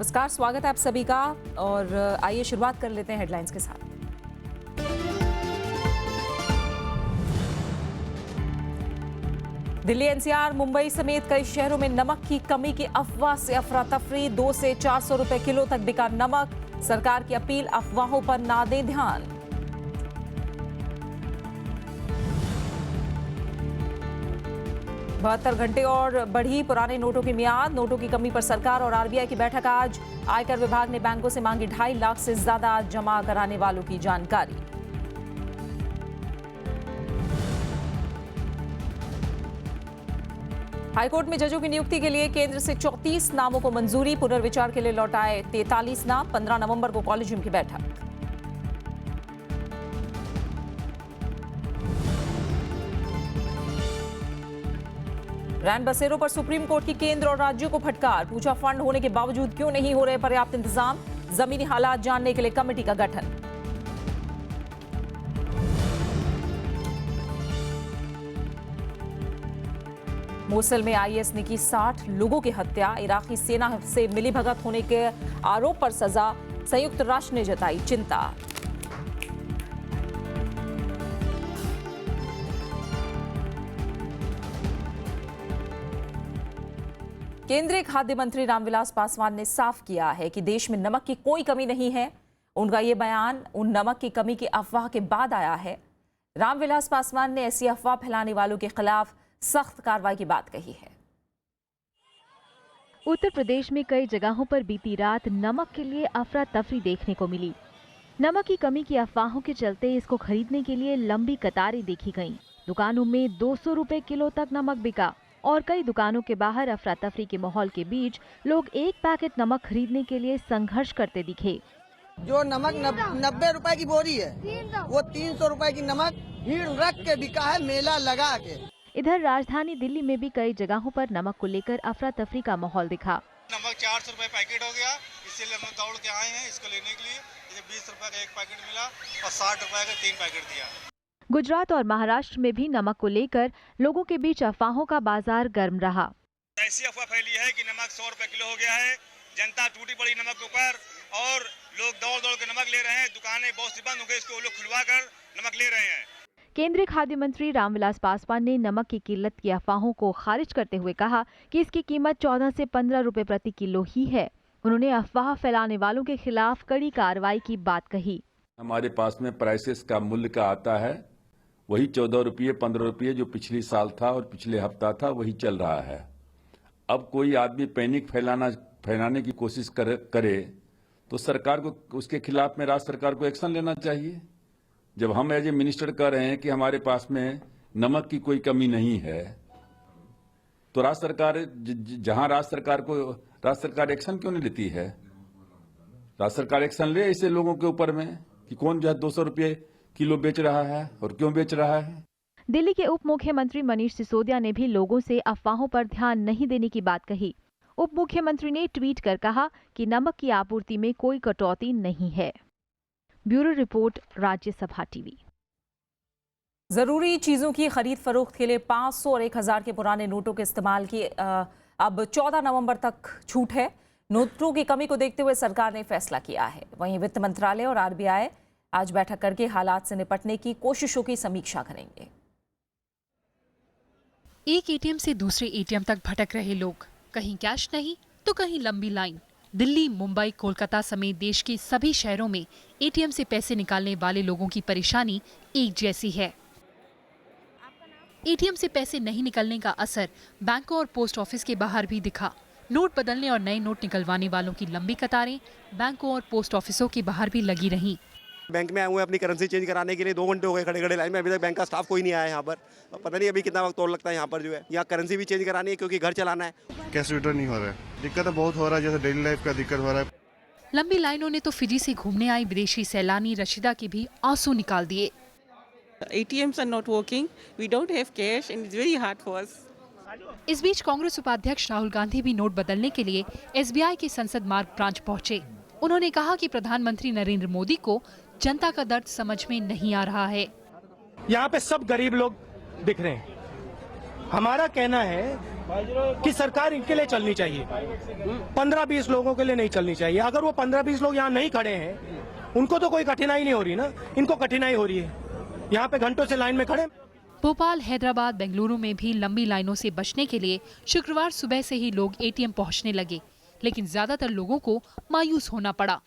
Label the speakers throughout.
Speaker 1: नमस्कार, स्वागत है आप सभी का। और आइए शुरुआत कर लेते हैं हेडलाइंस के साथ। दिल्ली, एनसीआर, मुंबई समेत कई शहरों में नमक की कमी की अफवाह से अफरा तफरी। 2 से 400 रुपए किलो तक बिका नमक। सरकार की अपील, अफवाहों पर ना दें ध्यान। बहत्तर घंटे और बढ़ी पुराने नोटों की मियाद। नोटों की कमी पर सरकार और आरबीआई की बैठक आज। आयकर विभाग ने बैंकों से मांगी 2.5 लाख से ज्यादा जमा कराने वालों की जानकारी। हाईकोर्ट में जजों की नियुक्ति के लिए केंद्र से 34 नामों को मंजूरी। पुनर्विचार के लिए लौटाए 43 नाम। 15 नवंबर को कॉलेजियम की बैठक। रैन बसेरों पर सुप्रीम कोर्ट की केंद्र और राज्यों को फटकार। पूछा, फंड होने के बावजूद क्यों नहीं हो रहे पर्याप्त इंतजाम। जमीनी हालात जानने के लिए कमेटी का गठन। मोसल में आईएस ने की 60 लोगों की हत्या। इराकी सेना से मिलीभगत होने के आरोप पर सजा। संयुक्त राष्ट्र ने जताई चिंता। केंद्रीय खाद्य मंत्री रामविलास पासवान ने साफ किया है कि देश में नमक की कोई कमी नहीं है। उनका ये बयान उन नमक की कमी की अफवाह के बाद आया है। रामविलास पासवान ने ऐसी अफवाह फैलाने वालों के खिलाफ सख्त कार्रवाई की बात कही है।
Speaker 2: उत्तर प्रदेश में कई जगहों पर बीती रात नमक के लिए अफरा तफरी देखने को मिली। नमक की कमी की अफवाहों के चलते इसको खरीदने के लिए लंबी कतारें देखी गईं। दुकानों में 200 रुपए किलो तक नमक बिका और कई दुकानों के बाहर अफरा तफरी के माहौल के बीच लोग एक पैकेट नमक खरीदने के लिए संघर्ष करते दिखे।
Speaker 3: जो नमक 90 रुपए की बोरी है, वो 300 रुपए की नमक भीड़ रख के बिका है, मेला लगा के।
Speaker 2: इधर राजधानी दिल्ली में भी कई जगहों पर नमक को लेकर अफरा तफरी का माहौल दिखा।
Speaker 4: नमक 400 रुपए पैकेट हो गया, इसीलिए हम दौड़ के आए हैं इसको लेने के लिए। 20 रुपए का एक पैकेट मिला और 60 रुपए का 3 पैकेट दिया।
Speaker 2: गुजरात और महाराष्ट्र में भी नमक को लेकर लोगों के बीच अफवाहों का बाजार गर्म रहा।
Speaker 4: ऐसी अफवाह फैली है कि नमक 100 रुपए किलो हो गया है। जनता टूटी पड़ी नमक के ऊपर और लोग दौड़ दौड़ के नमक ले रहे हैं। दुकानें बहुत सी बंद हो गई, इसको वो लोग खुलवा कर नमक ले रहे हैं।
Speaker 2: केंद्रीय खाद्य मंत्री रामविलास पासवान ने नमक की किल्लत की अफवाहों को खारिज करते हुए कहा कि इसकी कीमत 14 से 15 रुपए प्रति किलो ही है। उन्होंने अफवाह फैलाने वालों के खिलाफ कड़ी कार्रवाई की बात कही।
Speaker 5: हमारे पास में प्राइसेस का मूल्य का आता है, वही 14 रुपये 15 रुपये जो पिछले साल था और पिछले हफ्ता था वही चल रहा है। अब कोई आदमी पैनिक फैलाने की कोशिश करे तो सरकार को उसके खिलाफ में राज्य सरकार को एक्शन लेना चाहिए। जब हम एज ए मिनिस्टर कह रहे हैं कि हमारे पास में नमक की कोई कमी नहीं है, तो राज्य सरकार जहां राज्य सरकार एक्शन क्यों नहीं लेती है? राज्य सरकार एक्शन ले ऐसे लोगों के ऊपर में कि कौन जो है 200 रुपये किलो बेच रहा है और क्यों बेच रहा है।
Speaker 2: दिल्ली के उप मुख्यमंत्री मनीष सिसोदिया ने भी लोगों से अफवाहों पर ध्यान नहीं देने की बात कही। उप मुख्यमंत्री ने ट्वीट कर कहा कि नमक की आपूर्ति में कोई कटौती नहीं है। Bureau report, Rajya Sabha TV.
Speaker 1: जरूरी चीजों की खरीद फरोख्त के लिए 500 और 1000 के पुराने नोटों के इस्तेमाल की अब 14 नवंबर तक छूट है। नोटों की कमी को देखते हुए सरकार ने फैसला किया है। वहीं वित्त मंत्रालय और आरबीआई आज बैठक करके हालात से निपटने की कोशिशों की समीक्षा करेंगे।
Speaker 6: एक एटीएम से दूसरे एटीएम तक भटक रहे लोग, कहीं कैश नहीं तो कहीं लंबी लाइन। दिल्ली, मुंबई, कोलकाता समेत देश के सभी शहरों में एटीएम से पैसे निकालने वाले लोगों की परेशानी एक जैसी है। एटीएम से पैसे नहीं निकलने का असर बैंकों और पोस्ट ऑफिस के बाहर भी दिखा। नोट बदलने और नए नोट निकलवाने वालों की लंबी कतारें बैंकों और पोस्ट ऑफिसों के बाहर भी लगी रहीं।
Speaker 7: बैंक में आए हुए अपनी करेंसी चेंज कराने के लिए 2 घंटे हो गए खड़े खड़े लाइन में। अभी तक बैंक का स्टाफ कोई नहीं आया यहाँ पर। पता नहीं अभी कितना वक्त और लगता है यहाँ पर जो है। यहाँ करेंसी भी चेंज करानी है क्योंकि घर चलाना है।
Speaker 8: कैश रिटर्न नहीं हो रहा है, दिक्कत तो बहुत हो रहा है, जैसे डेली लाइफ का दिक्कत हो रहा है।
Speaker 6: लंबी लाइनों ने तो फिजी से घूमने आई विदेशी सैलानी रशीदा के भी आंसू निकाल दिए।
Speaker 9: ATMs are not working. We don't have cash and it's very hard for us.
Speaker 6: इस बीच कांग्रेस उपाध्यक्ष राहुल गांधी भी नोट बदलने के लिए एसबीआई के संसद मार्ग ब्रांच पहुंचे। उन्होंने कहा कि प्रधानमंत्री नरेंद्र मोदी को जनता का दर्द समझ में नहीं आ रहा है।
Speaker 10: यहाँ पे सब गरीब लोग दिख रहे हैं, हमारा कहना है कि सरकार इनके लिए चलनी चाहिए, 15-20 लोगों के लिए नहीं चलनी चाहिए। अगर वो 15-20 लोग यहाँ नहीं खड़े हैं, उनको तो कोई कठिनाई नहीं हो रही ना, इनको कठिनाई हो रही है, यहाँ पे घंटों से लाइन में खड़े।
Speaker 6: भोपाल, हैदराबाद, बेंगलुरु में भी लंबी लाइनों से बचने के लिए शुक्रवार सुबह से ही लोग एटीएम पहुंचने लगे, लेकिन ज्यादातर लोगों को मायूस होना पड़ा।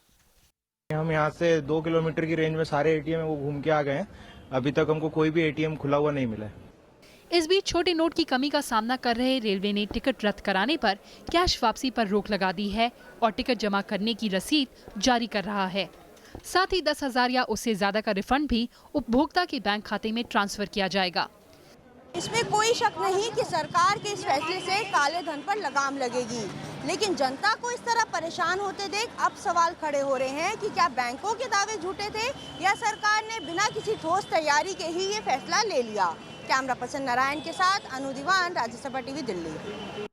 Speaker 11: हम यहाँ से 2 किलोमीटर की रेंज में सारे एटीएम है वो घूम के आ गए हैं, अभी तक हमको कोई भी एटीएम खुला हुआ नहीं मिला है।
Speaker 6: इस बीच छोटे नोट की कमी का सामना कर रहे रेलवे ने टिकट रद्द कराने पर कैश वापसी पर रोक लगा दी है और टिकट जमा करने की रसीद जारी कर रहा है। साथ ही 10,000 या उससे ज्यादा का रिफंड भी उपभोक्ता के बैंक खाते में ट्रांसफर किया जाएगा।
Speaker 12: इसमें कोई शक नहीं कि सरकार के इस फैसले से काले धन पर लगाम लगेगी, लेकिन जनता को इस तरह परेशान होते देख अब सवाल खड़े हो रहे हैं कि क्या बैंकों के दावे झूठे थे या सरकार ने बिना किसी ठोस तैयारी के ही ये फैसला ले लिया। कैमरा पर्सन नारायण के साथ अनु दीवान, राज्यसभा टीवी, दिल्ली।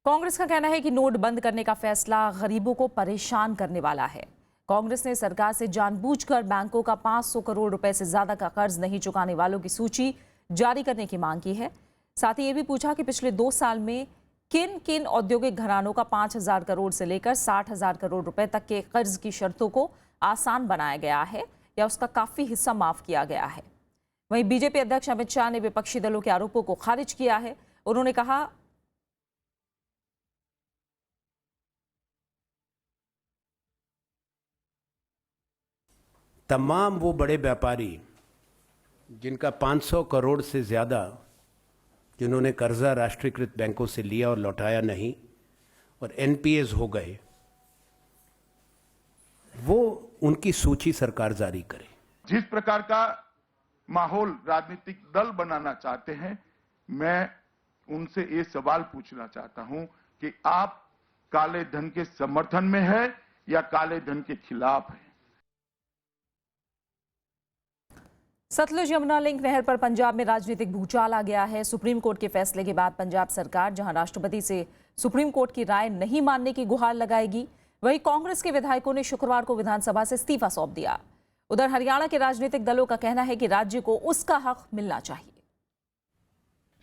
Speaker 1: कांग्रेस का कहना है कि नोट बंद करने का फैसला गरीबों को परेशान करने वाला है। कांग्रेस ने सरकार से जानबूझकर बैंकों का 500 करोड़ रुपए से ज्यादा का कर्ज नहीं चुकाने वालों की सूची जारी करने की मांग की है। साथ ही ये भी पूछा कि पिछले 2 साल में किन किन औद्योगिक घरानों का 5,000 करोड़ से लेकर 60,000 करोड़ रुपए तक के कर्ज की शर्तों को आसान बनाया गया है या उसका काफी हिस्सा माफ किया गया है। वहीं बीजेपी अध्यक्ष अमित शाह ने विपक्षी दलों के आरोपों को खारिज किया है। उन्होंने कहा,
Speaker 13: तमाम वो बड़े व्यापारी जिनका 500 करोड़ से ज़्यादा, जिन्होंने कर्जा राष्ट्रीयकृत बैंकों से लिया और लौटाया नहीं और एनपीएस हो गए, वो उनकी सूची सरकार जारी करे।
Speaker 14: जिस प्रकार का माहौल राजनीतिक दल बनाना चाहते हैं, मैं उनसे ये सवाल पूछना चाहता हूं कि आप काले धन के समर्थन में है या काले धन के खिलाफ है।
Speaker 1: सतलुज यमुना लिंक नहर पर पंजाब में राजनीतिक भूचाल आ गया है। सुप्रीम कोर्ट के फैसले के बाद पंजाब सरकार जहां राष्ट्रपति से सुप्रीम कोर्ट की राय नहीं मानने की गुहार लगाएगी, वहीं कांग्रेस के विधायकों ने शुक्रवार को विधानसभा से इस्तीफा सौंप दिया। उधर हरियाणा के राजनीतिक दलों का कहना है कि राज्य को उसका हक मिलना चाहिए।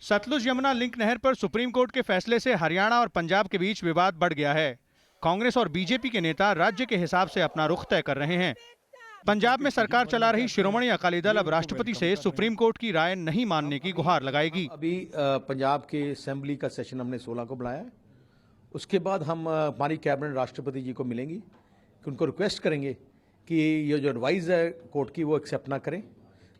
Speaker 15: सतलुज यमुना लिंक नहर पर सुप्रीम कोर्ट के फैसले से हरियाणा और पंजाब के बीच विवाद बढ़ गया है। कांग्रेस और बीजेपी के नेता राज्य के हिसाब से अपना रुख तय कर रहे हैं। पंजाब में सरकार चला रही शिरोमणि अकाली दल अब राष्ट्रपति से सुप्रीम कोर्ट की राय नहीं मानने की गुहार लगाएगी।
Speaker 16: अभी पंजाब के असेंबली का सेशन हमने 16 को बुलाया है। उसके बाद हम हमारी कैबिनेट राष्ट्रपति जी को मिलेंगी कि उनको रिक्वेस्ट करेंगे कि ये जो एडवाइस है कोर्ट की वो एक्सेप्ट ना करें।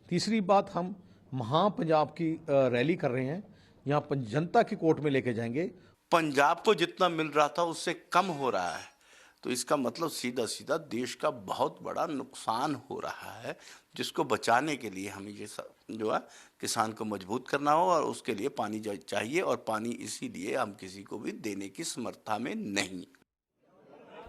Speaker 16: तीसरी बात, हम पंजाब की रैली कर रहे हैं, यहाँ जनता की कोर्ट में लेके जाएंगे।
Speaker 17: पंजाब को जितना मिल रहा था उससे कम हो रहा है, तो इसका मतलब सीधा सीधा देश का बहुत बड़ा नुकसान हो रहा है, जिसको बचाने के लिए हमें ये जो है किसान को मजबूत करना हो और उसके लिए पानी चाहिए, और पानी इसीलिए हम किसी को भी देने की समर्था में नहीं।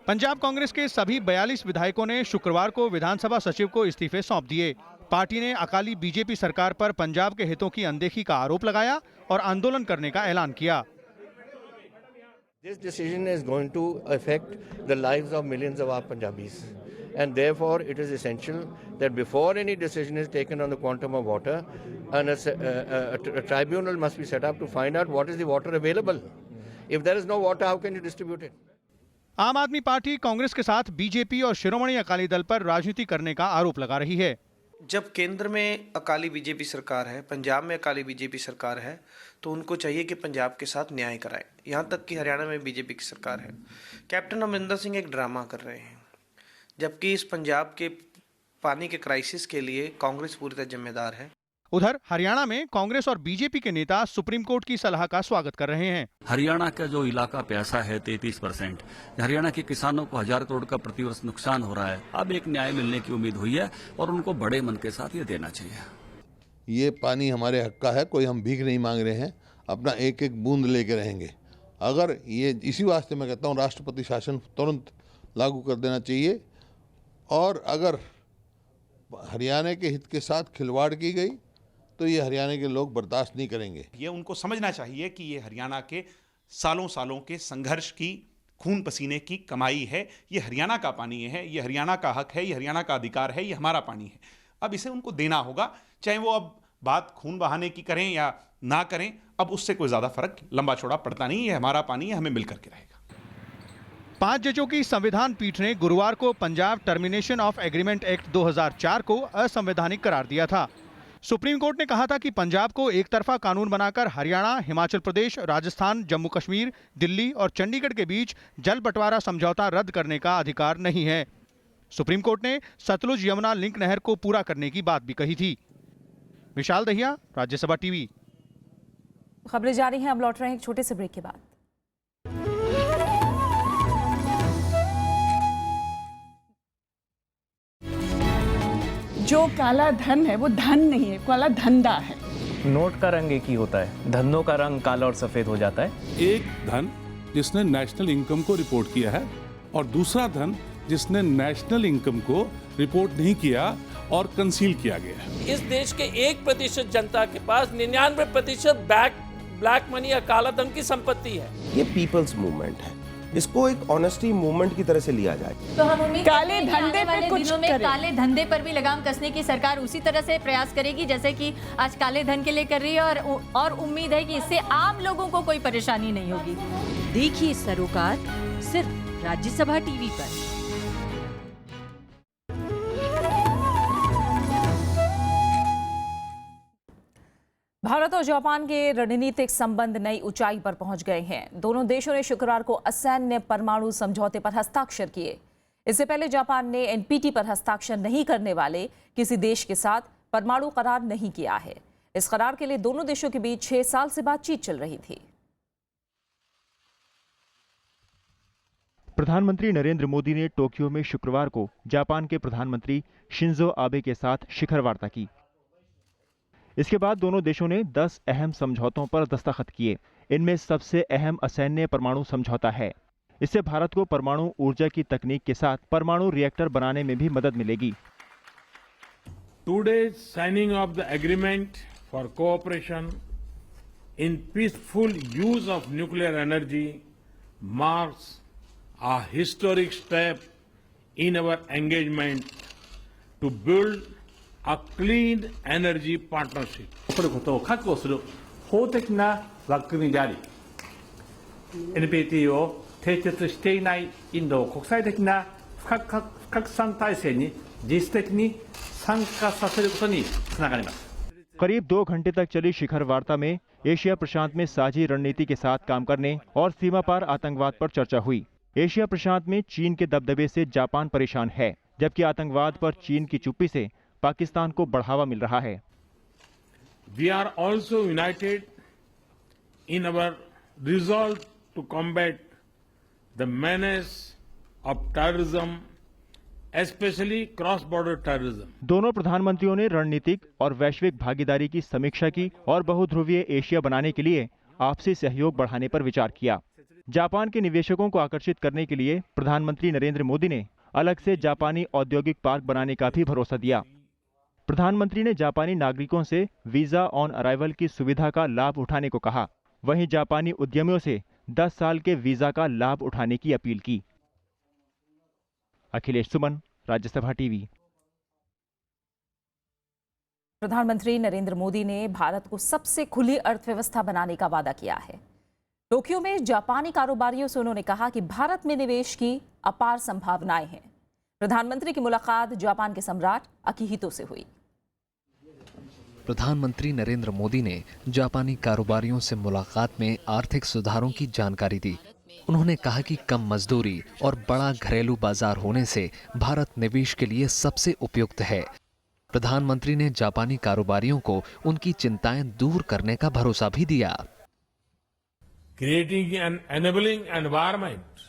Speaker 15: पंजाब कांग्रेस के सभी 42 विधायकों ने शुक्रवार को विधानसभा सचिव को इस्तीफे सौंप दिए। पार्टी ने अकाली बीजेपी सरकार पर पंजाब के हितों की अनदेखी का आरोप लगाया और आंदोलन करने का ऐलान किया।
Speaker 18: This decision is going to affect the lives of millions of our Punjabis, and therefore it is essential that before any decision is taken on the quantum of water, a tribunal must be set up to find out what is the water available. If there is no water, how can you distribute it?
Speaker 15: आम आदमी party Congress के साथ BJP और शिरोमणि अकाली दल पर राजनीति करने का आरोप लगा रही है।
Speaker 19: जब केंद्र में अकाली बीजेपी सरकार है, पंजाब में अकाली बीजेपी सरकार है, तो उनको चाहिए कि पंजाब के साथ न्याय कराए। यहाँ तक कि हरियाणा में बीजेपी की सरकार है। कैप्टन अमरिंदर सिंह एक ड्रामा कर रहे हैं, जबकि इस पंजाब के पानी के क्राइसिस के लिए कांग्रेस पूरी तरह जिम्मेदार है।
Speaker 15: उधर हरियाणा में कांग्रेस और बीजेपी के नेता सुप्रीम कोर्ट की सलाह का स्वागत कर रहे हैं।
Speaker 20: हरियाणा का जो इलाका पैसा है 33%, हरियाणा के किसानों को 1000 करोड़ का प्रतिवर्ष नुकसान हो रहा है। अब एक न्याय मिलने की उम्मीद हुई है और उनको बड़े मन के साथ ये देना चाहिए।
Speaker 21: ये पानी हमारे हक का है, कोई हम भीख नहीं मांग रहे हैं, अपना एक एक बूंद लेके रहेंगे। अगर ये इसी वास्ते मैं कहता हूँ राष्ट्रपति शासन तुरंत लागू कर देना चाहिए, और अगर हरियाणा के हित के साथ खिलवाड़ की गई तो ये हरियाणा के लोग बर्दाश्त नहीं करेंगे।
Speaker 22: ये उनको समझना चाहिए कि ये हरियाणा के सालों सालों के संघर्ष की, खून पसीने की कमाई है। ये हरियाणा का पानी है, ये हरियाणा का हक है, ये हरियाणा का अधिकार है, ये हमारा पानी है। अब इसे उनको देना होगा, चाहे वो अब बात खून बहाने की करें या ना करें, अब उससे कोई ज्यादा फर्क लंबा चौड़ा पड़ता नहीं है। हमारा पानी है, हमें मिल करके रहेगा।
Speaker 15: 5 जजों की संविधान पीठ ने गुरुवार को Punjab termination of agreement act 2004 को असंवैधानिक करार दिया था। सुप्रीम कोर्ट ने कहा था कि पंजाब को एक तरफा कानून बनाकर हरियाणा, हिमाचल प्रदेश, राजस्थान, जम्मू कश्मीर, दिल्ली और चंडीगढ़ के बीच जल बंटवारा समझौता रद्द करने का अधिकार नहीं है। सुप्रीम कोर्ट ने सतलुज यमुना लिंक नहर को पूरा करने की बात भी कही थी। विशाल दहिया, राज्यसभा टीवी।
Speaker 1: खबरें जारी हैं, अब लौट रहे हैं एक छोटे से ब्रेक के बाद।
Speaker 3: जो काला धन है वो धन नहीं है, काला धंधा है।
Speaker 4: नोट का रंग एक ही होता है, धनों का रंग काला और सफेद हो जाता है।
Speaker 23: एक धन जिसने नेशनल इनकम को रिपोर्ट किया है और दूसरा धन जिसने नेशनल इनकम को रिपोर्ट नहीं किया और कंसील किया गया है।
Speaker 24: इस देश के 1% जनता के पास 99% ब्लैक मनी या काला धन की संपत्ति है।
Speaker 25: ये पीपल्स मूवमेंट है, इसको एक ऑनेस्टी मूवमेंट की तरह से लिया जाए।
Speaker 26: तो हम उम्मीद
Speaker 3: काले धंधे पे कुछ
Speaker 26: दिनों में
Speaker 3: करें।
Speaker 26: काले धंधे पर भी लगाम कसने की सरकार उसी तरह से प्रयास करेगी जैसे कि आज काले धन के लिए कर रही है, और उम्मीद है कि इससे आम लोगों को कोई परेशानी नहीं होगी।
Speaker 27: देखिए सरोकार सिर्फ राज्यसभा टीवी पर।
Speaker 1: भारत और जापान के रणनीतिक संबंध नई ऊंचाई पर पहुंच गए हैं। दोनों देशों ने शुक्रवार को असैन्य परमाणु समझौते पर हस्ताक्षर किए। इससे पहले जापान ने एनपीटी पर हस्ताक्षर नहीं करने वाले किसी देश के साथ परमाणु करार नहीं किया है। इस करार के लिए दोनों देशों के बीच 6 साल से बातचीत चल रही थी।
Speaker 15: प्रधानमंत्री नरेंद्र मोदी ने टोक्यो में शुक्रवार को जापान के प्रधानमंत्री शिंजो आबे के साथ शिखर वार्ता की। इसके बाद दोनों देशों ने 10 अहम समझौतों पर दस्तखत किए। इनमें सबसे अहम असैन्य परमाणु समझौता है। इससे भारत को परमाणु ऊर्जा की तकनीक के साथ परमाणु रिएक्टर बनाने में भी मदद मिलेगी।
Speaker 28: Today's signing of the agreement for cooperation in peaceful use of nuclear energy marks a historic step in our engagement to build a clean energy partnership. 取ることを確保する法的な枠組みであり、NPT を締結していないインドを国際的な不拡散体制に実質的に参加させることにつながります。
Speaker 15: करीब 2 घंटे तक चली शिखर वार्ता में एशिया प्रशांत में साझी रणनीति के साथ काम करने और सीमा पार आतंकवाद पर चर्चा हुई। एशिया प्रशांत में चीन के दबदबे से जापान परेशान है, जबकि आतंकवाद पर चीन की चुप्पी से पाकिस्तान को बढ़ावा मिल रहा है।
Speaker 28: We are also united in our resolve to combat the menace of terrorism, especially cross-border terrorism.
Speaker 15: दोनों प्रधानमंत्रियों ने रणनीतिक और वैश्विक भागीदारी की समीक्षा की और बहुध्रुवीय एशिया बनाने के लिए आपसी सहयोग बढ़ाने पर विचार किया। जापान के निवेशकों को आकर्षित करने के लिए प्रधानमंत्री नरेंद्र मोदी ने अलग से जापानी औद्योगिक पार्क बनाने का भी भरोसा दिया। प्रधानमंत्री ने जापानी नागरिकों से वीजा ऑन अराइवल की सुविधा का लाभ उठाने को कहा। वहीं जापानी उद्यमियों से 10 साल के वीजा का लाभ उठाने की अपील की। अखिलेश सुमन, राज्यसभा टीवी।
Speaker 1: प्रधानमंत्री नरेंद्र मोदी ने भारत को सबसे खुली अर्थव्यवस्था बनाने का वादा किया है। टोक्यो में जापानी कारोबारियों से उन्होंने कहा कि भारत में निवेश की अपार संभावनाएं हैं। प्रधानमंत्री की मुलाकात जापान के सम्राट अकिहितो से हुई।
Speaker 29: प्रधानमंत्री नरेंद्र मोदी ने जापानी कारोबारियों से मुलाकात में आर्थिक सुधारों की जानकारी दी। उन्होंने कहा कि कम मजदूरी और बड़ा घरेलू बाजार होने से भारत निवेश के लिए सबसे उपयुक्त है। प्रधानमंत्री ने जापानी कारोबारियों को उनकी चिंताएं दूर करने का भरोसा भी दिया।
Speaker 28: Creating an enabling environment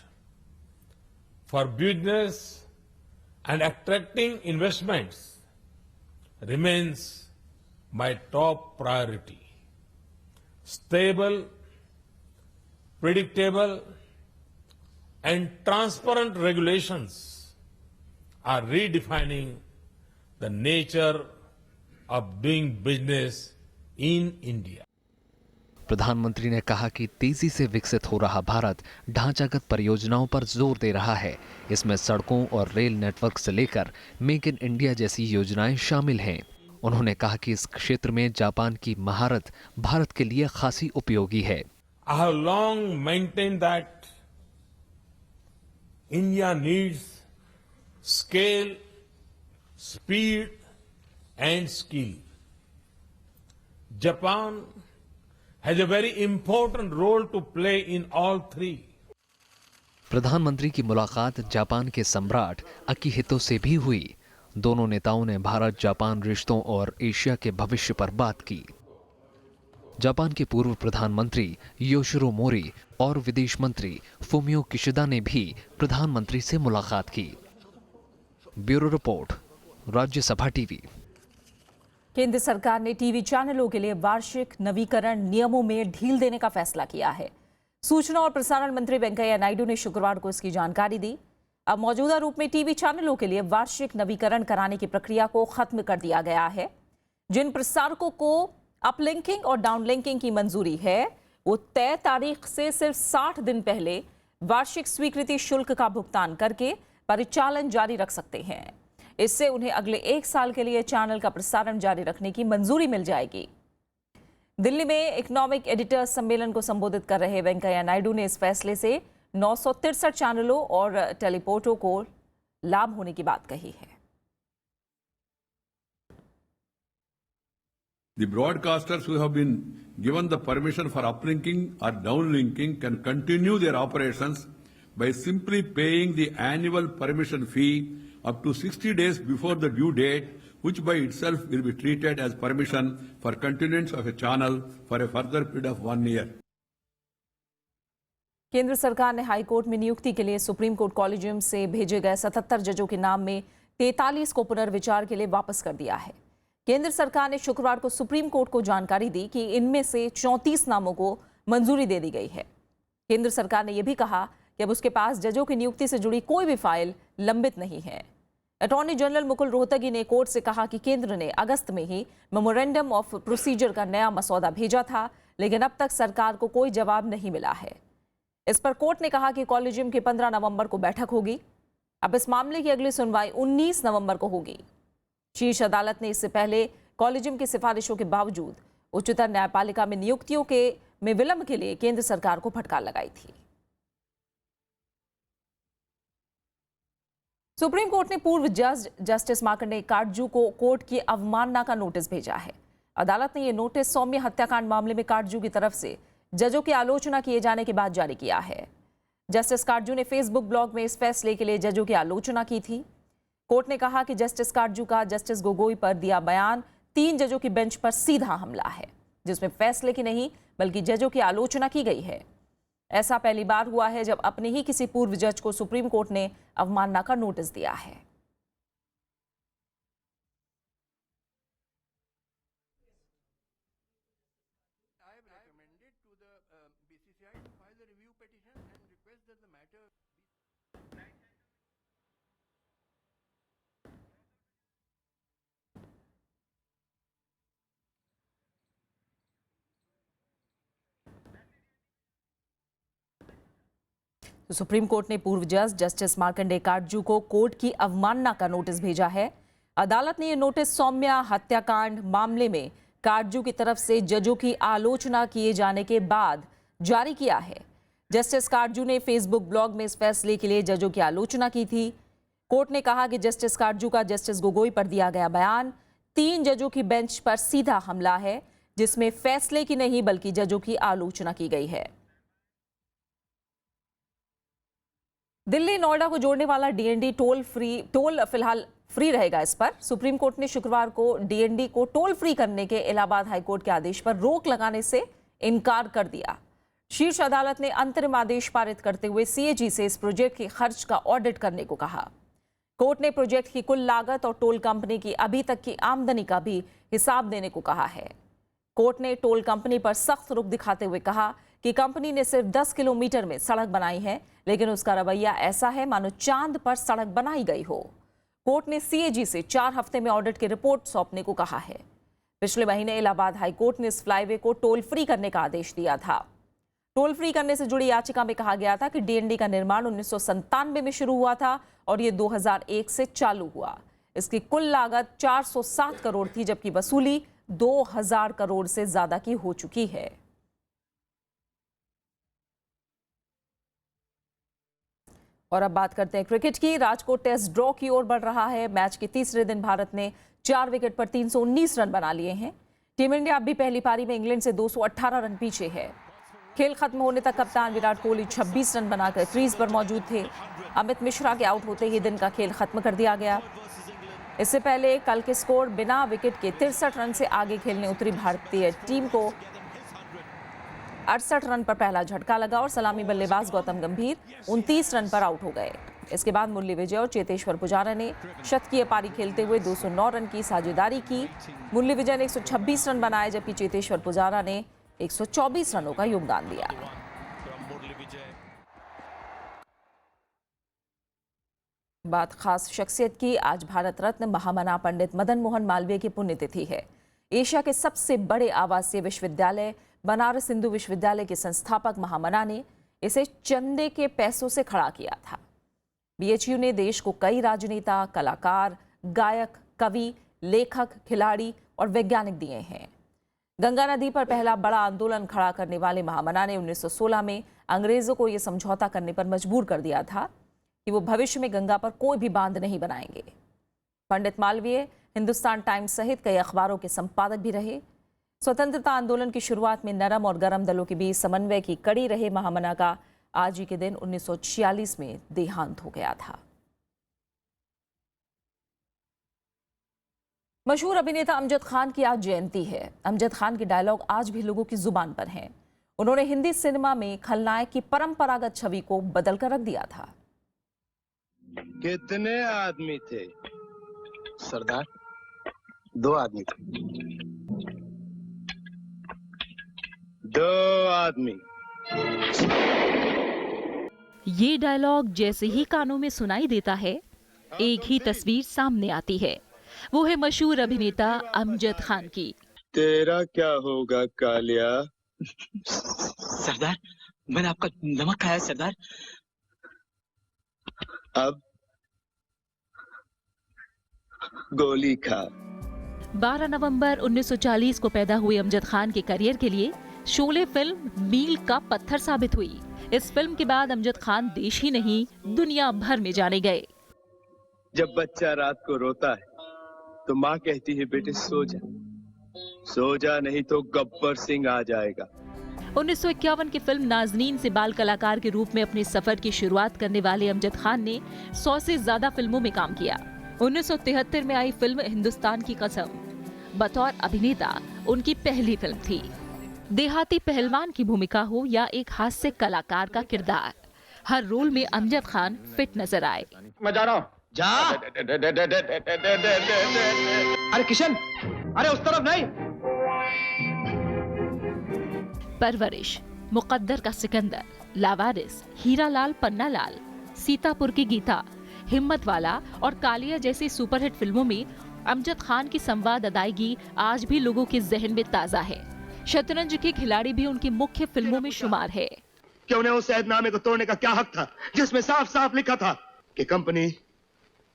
Speaker 28: for business and attracting investments remains my top priority. Stable, predictable, and transparent regulations are redefining the nature of doing business in India.
Speaker 29: प्रधानमंत्री ने कहा कि तेजी से विकसित हो रहा भारत ढांचागत परियोजनाओं पर जोर दे रहा है। इसमें सड़कों और रेल नेटवर्क से लेकर मेक इन इंडिया जैसी योजनाएं शामिल हैं। उन्होंने कहा कि इस क्षेत्र में जापान की महारत भारत के लिए खासी उपयोगी है।
Speaker 28: I have long maintained that India needs scale, speed and skill. Japan has a very important role to play in all three.
Speaker 29: प्रधानमंत्री की मुलाकात जापान के सम्राट अकिहितो से भी हुई। दोनों नेताओं ने भारत जापान रिश्तों और एशिया के भविष्य पर बात की। जापान के पूर्व प्रधानमंत्री योशिरो मोरी और विदेश मंत्री फुमियो किशिदा ने भी प्रधानमंत्री से मुलाकात की। Bureau report, Rajya Sabha TV.
Speaker 1: केंद्र सरकार ने टीवी चैनलों के लिए वार्षिक नवीकरण नियमों में ढील देने का फैसला किया है। सूचना और प्रसारण मंत्री वेंकैया नायडू ने शुक्रवार को इसकी जानकारी दी। अब मौजूदा रूप में टीवी चैनलों के लिए वार्षिक नवीकरण कराने की प्रक्रिया को खत्म कर दिया गया है। जिन प्रसारकों को अपलिंकिंग और डाउनलिंकिंग की मंजूरी है, वो तय तारीख से सिर्फ 60 दिन पहले वार्षिक स्वीकृति शुल्क का भुगतान करके परिचालन जारी रख सकते हैं। इससे उन्हें अगले 1 साल के लिए चैनल का प्रसारण जारी रखने की मंजूरी मिल जाएगी। दिल्ली में इकोनॉमिक एडिटर्स सम्मेलन को संबोधित कर रहे वेंकैया नायडू ने इस फैसले से 963 चैनलों और टेलीपोर्टों को लाभ होने की बात कही है।
Speaker 2: The broadcasters who have been given the permission for uplinking or downlinking can continue their operations by simply paying the annual permission fee up to 60 days before the due date, which by itself will be treated as permission for continuance of a channel for a further period of 1 year.
Speaker 1: केंद्र सरकार ने high court में नियुक्ति के लिए supreme court collegium से भेजे गए 77 जजों के नाम में 43 को पुनर्विचार के लिए वापस कर दिया है। केंद्र सरकार ने शुक्रवार को सुप्रीम कोर्ट को जानकारी दी कि इनमें से 34 नामों को मंजूरी दे दी गई है। केंद्र सरकार ने यह भी कहा कि अब उसके पास जजों की नियुक्ति से जुड़ी कोई भी फाइल लंबित नहीं है। अटॉर्नी जनरल मुकुल रोहतगी ने कोर्ट से कहा कि केंद्र ने अगस्त में ही मेमोरेंडम ऑफ प्रोसीजर का नया मसौदा भेजा था, लेकिन अब तक सरकार को कोई जवाब नहीं मिला है। इस पर कोर्ट ने कहा कि कॉलेजियम की 15 नवंबर को बैठक होगी। अब इस मामले की अगली सुनवाई 19 नवंबर को होगी। शीर्ष अदालत ने इससे पहले कॉलेजियम की सिफारिशों के बावजूद उच्चतर न्यायपालिका में नियुक्तियों में विलंब के लिए केंद्र सरकार को फटकार लगाई थी। सुप्रीम कोर्ट ने पूर्व जज जस्टिस मार्कंडेय काटजू को कोर्ट की अवमानना का नोटिस भेजा है। अदालत ने यह नोटिस सौम्य हत्याकांड मामले में काटजू की तरफ से जजों की आलोचना किए जाने के बाद जारी किया है। जस्टिस काटजू ने फेसबुक ब्लॉग में इस फैसले के लिए जजों की आलोचना की थी। कोर्ट ने कहा कि जस्टिस काटजू का जस्टिस गोगोई पर दिया बयान 3 जजों की बेंच पर सीधा हमला है, जिसमें फैसले की नहीं बल्कि जजों की आलोचना की गई है। ऐसा पहली बार हुआ है जब अपने ही किसी पूर्व जज को सुप्रीम कोर्ट ने अवमानना का नोटिस दिया है। तो सुप्रीम कोर्ट ने पूर्व जज जस्टिस मार्कंडेय काटजू को कोर्ट की अवमानना का नोटिस भेजा है। अदालत ने यह नोटिस सौम्या हत्याकांड मामले में काटजू की तरफ से जजों की आलोचना किए जाने के बाद जारी किया है। जस्टिस काटजू ने फेसबुक ब्लॉग में इस फैसले के लिए जजों की आलोचना की थी। कोर्ट ने कहा कि जस्टिस काटजू का जस्टिस गोगोई पर दिया गया बयान 3 जजों की बेंच पर सीधा हमला है, जिसमें फैसले की नहीं बल्कि जजों की आलोचना की गई है। दिल्ली नोएडा को जोड़ने वाला डीएनडी टोल फिलहाल फ्री रहेगा। इस पर सुप्रीम कोर्ट ने शुक्रवार को डीएनडी को टोल फ्री करने के इलाहाबाद हाईकोर्ट के आदेश पर रोक लगाने से इनकार कर दिया। शीर्ष अदालत ने अंतरिम आदेश पारित करते हुए सीएजी से इस प्रोजेक्ट के खर्च का ऑडिट करने को कहा। कोर्ट ने प्रोजेक्ट की कुल लागत और टोल कंपनी की अभी तक की आमदनी का भी हिसाब देने को कहा है। कोर्ट ने टोल कंपनी पर सख्त रुख दिखाते हुए कहा कि कंपनी ने सिर्फ 10 किलोमीटर में सड़क बनाई है, लेकिन उसका रवैया ऐसा है मानो चांद पर सड़क बनाई गई हो। कोर्ट ने सीएजी से 4 हफ्ते में ऑडिट की रिपोर्ट सौंपने को कहा है। पिछले महीने इलाहाबाद हाईकोर्ट ने इस फ्लाईवे को टोल फ्री करने का आदेश दिया था। टोल फ्री करने से जुड़ी याचिका में कहा गया था कि डीएनडी का निर्माण 1997 में शुरू हुआ था और ये 2001 से चालू हुआ। इसकी कुल लागत 407 करोड़ थी, जबकि वसूली 2000 करोड़ से ज्यादा की हो चुकी है। और अब बात करते हैं क्रिकेट की। राजकोट टेस्ट ड्रॉ की ओर बढ़ रहा है। मैच के तीसरे दिन भारत ने 4 विकेट पर 319 रन बना लिए हैं। टीम इंडिया अब भी पहली पारी में इंग्लैंड से 218 रन पीछे है। खेल खत्म होने तक कप्तान विराट कोहली 26 रन बनाकर क्रीज पर मौजूद थे। अमित मिश्रा के आउट होते ही दिन का खेल खत्म कर दिया गया। इससे पहले कल के स्कोर बिना विकेट के 63 रन से आगे खेलने उतरी भारतीय टीम को 68 रन पर पहला झटका लगा और सलामी बल्लेबाज गौतम गंभीर 29 रन पर आउट हो गए। इसके बाद मुरली विजय और चेतेश्वर पुजारा ने शतकीय पारी खेलते हुए 209 रन की साझेदारी की। मुरली विजय ने 126 रन बनाए, जबकि चेतेश्वर पुजारा ने 124 रनों का योगदान दिया। बात खास शख्सियत की। आज भारत रत्न महामना पंडित मदन मोहन मालवीय की पुण्यतिथि है। एशिया के सबसे बड़े आवासीय विश्वविद्यालय बनारस हिंदू विश्वविद्यालय के संस्थापक महामना ने इसे चंदे के पैसों से खड़ा किया था। बीएचयू ने देश को कई राजनेता, कलाकार, गायक, कवि, लेखक, खिलाड़ी और वैज्ञानिक दिए हैं। गंगा नदी पर पहला बड़ा आंदोलन खड़ा करने वाले महामना ने 1916 में अंग्रेजों को यह समझौता करने पर मजबूर कर दिया था कि वो भविष्य में गंगा पर कोई भी बांध नहीं बनाएंगे। पंडित मालवीय हिंदुस्तान टाइम्स सहित कई अखबारों के संपादक भी रहे। स्वतंत्रता आंदोलन की शुरुआत में नरम और गरम दलों के बीच समन्वय की कड़ी रहे महामना का आज ही के दिन 1946 में देहांत हो गया था। मशहूर अभिनेता अमजद खान की आज जयंती है। अमजद खान के डायलॉग आज भी लोगों की जुबान पर हैं। उन्होंने हिंदी सिनेमा में खलनायक की परंपरागत छवि को बदलकर रख दिया था।
Speaker 5: कितने आदमी थे सरदार? 2 आदमी थे। 2 आदमी।
Speaker 6: ये डायलॉग जैसे ही कानों में सुनाई देता है, एक ही तस्वीर सामने आती है। वो है मशहूर अभिनेता अमजद खान की।
Speaker 5: तेरा क्या होगा कालिया?
Speaker 7: सरदार, मैंने आपका नमक खाया सरदार।
Speaker 5: अब गोली खा।
Speaker 6: 12 नवंबर 1940 को पैदा हुए अमजद खान के करियर के लिए शोले फिल्म मील का पत्थर साबित हुई। इस फिल्म के बाद अमजद खान देश ही नहीं दुनिया भर में जाने गए।
Speaker 5: जब बच्चा रात को रोता है तो माँ कहती है बेटे सो जा, सो जा नहीं तो गब्बर सिंह आ जाएगा।
Speaker 6: 1951 की फिल्म नाज़नीन से बाल कलाकार के रूप में अपने सफर की शुरुआत करने वाले अमजद खान ने 100 से ज्यादा फिल्मों में काम किया। 1973 में आई फिल्म हिंदुस्तान की कसम बतौर अभिनेता उनकी पहली फिल्म थी। देहाती पहलवान की भूमिका हो या एक हास्य कलाकार का किरदार, हर रोल में अमजद खान फिट नजर आए।
Speaker 5: मैं जा रहा हूँ। जा। अरे किशन, अरे उस तरफ नहीं।
Speaker 6: परवरिश, मुकद्दर का सिकंदर, लावारिस, हीरालाल पन्नालाल, सीतापुर की गीता, हिम्मत वाला और कालिया जैसी सुपरहिट फिल्मों में अमजद खान की संवाद अदायगी आज भी लोगों के जहन में ताजा है। शतरंज के खिलाड़ी भी उनकी मुख्य फिल्मों में शुमार है।
Speaker 5: कि उन्हें उस ऐहदनामे को तोड़ने का क्या हक था जिसमें साफ साफ लिखा था कि कंपनी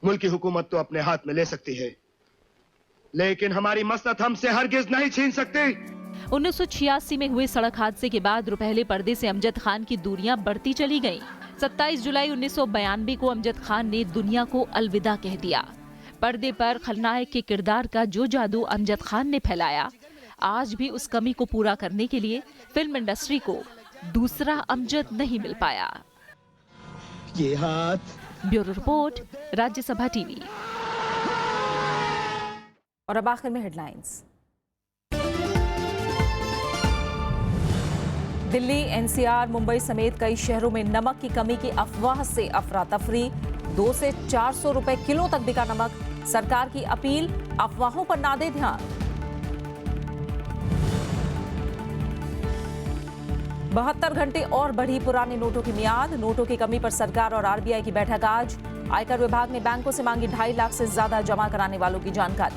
Speaker 5: मुल्क की हुकूमत तो अपने हाथ में ले सकती है, लेकिन हमारी मसलहत हमसे हरगिज नहीं छीन सकती।
Speaker 6: 1986 में हुए सड़क हादसे के बाद रुपहले पर्दे से अमजद खान की दूरियां बढ़ती चली गईं। 27 जुलाई 1992 को अमजद खान ने दुनिया को अलविदा कह दिया। पर्दे पर खलनायक के किरदार का जो जादू अमजद खान ने फैलाया, आज भी उस कमी को पूरा करने के लिए फिल्म इंडस्ट्री को दूसरा अमजद नहीं मिल पाया।
Speaker 5: ये हाथ।
Speaker 6: Bureau report, Rajya Sabha TV.
Speaker 1: और अब आखिर में हेडलाइंस। दिल्ली, एनसीआर, मुंबई समेत कई शहरों में नमक की कमी की अफवाह से अफरा तफरी। 200 से 400 रुपए किलो तक बिका नमक। सरकार की अपील, अफवाहों पर ना दे ध्यान। 72 घंटे और बढ़ी पुराने नोटों की मियाद। नोटों की कमी पर सरकार और आरबीआई की बैठक आज। आयकर विभाग ने बैंकों से मांगी 2.5 लाख से ज्यादा जमा कराने वालों की जानकारी।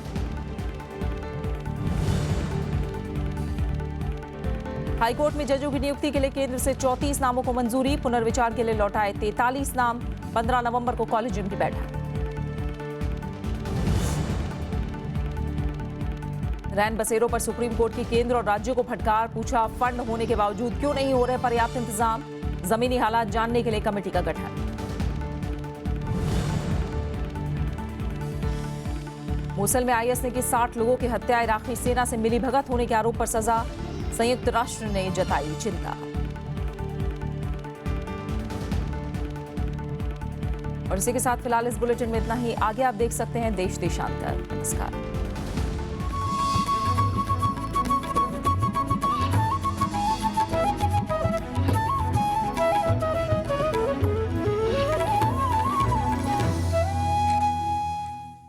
Speaker 1: हाईकोर्ट में जजों की नियुक्ति के लिए केंद्र से 34 नामों को मंजूरी। पुनर्विचार के लिए लौटाए 43 नाम। 15 नवंबर को कॉलेजियम की बैठक। रैन बसेरों पर सुप्रीम कोर्ट की केंद्र और राज्यों को फटकार, पूछा फंड होने के बावजूद क्यों नहीं हो रहे पर्याप्त इंतजाम, जमीनी हालात जानने के लिए कमेटी का गठन। मूसल में आईएस ने की 60 लोगों की हत्या, इराकी सेना से मिलीभगत होने के आरोप पर सजा, संयुक्त राष्ट्र ने जताई चिंता। और इसी के साथ फिलहाल इस बुलेटिन में इतना ही। आगे आप देश देशांतर। नमस्कार।